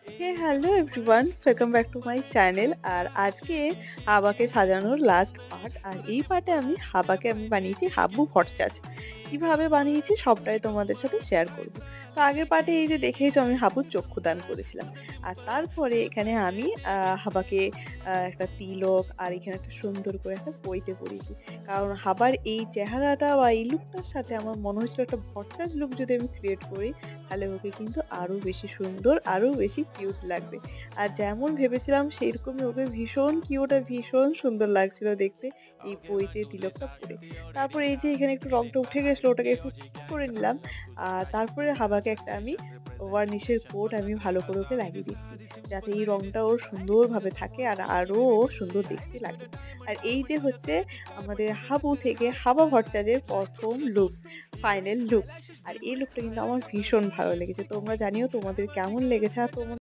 Hey hello everyone, welcome back to my channel. আর আজকে হাবাকে সাজানোর লাস্ট পার্ট। আর এই পার্টে আমি বানিয়েছি হাবু ভট্টাচ। কিভাবে বানিয়েছি সবটাই তোমাদের সাথে শেয়ার করব। তো আগের পার্টে এই যে দেখেইছো আমি হাবুর চক্ষুদান করেছিলাম। আর তারপরে এখানে আমি হাবাকে একটা তিলক আর এখানে একটা সুন্দর করে একটা পৈতে পরিয়েছি। কারণ হাবার এই চেহারাটা বা এই লুকটার সাথে আমার মনে হচ্ছিল একটা ভট্টাচ লুক যদি আমি ক্রিয়েট করি তাহলে ওকে কিন্তু আরো বেশি সুন্দর, আরো বেশি কিউট লাগবে। আর যেমন ভেবেছিলাম সেরকমই ওকে ভীষণ কিউট আর ভীষণ সুন্দর লাগছিল দেখতে এই পইতে তিলকটা পরে। তারপরে এই যে এখানে একটু রংটা উঠে গেছিলো ওটাকে একটু ঠিক করে নিলাম। আর তারপরে হাবাকে একটা আমি ওয়ার্নিশের কোট আমি ভালো করে ওকে লাগিয়ে দিচ্ছি। যাতে এই রংটা ওর সুন্দরভাবে থাকে আর আরো সুন্দর দেখতে লাগে। আর এই যে হচ্ছে আমাদের হাবু থেকে হাবা ভট্টাচার্যের ১ম লুক, ফাইনাল লুক। আর এই লুকটা কিন্তু আমার ভীষণ ভালো লেগেছে। তোমরা জানিও তোমাদের কেমন লেগেছে আর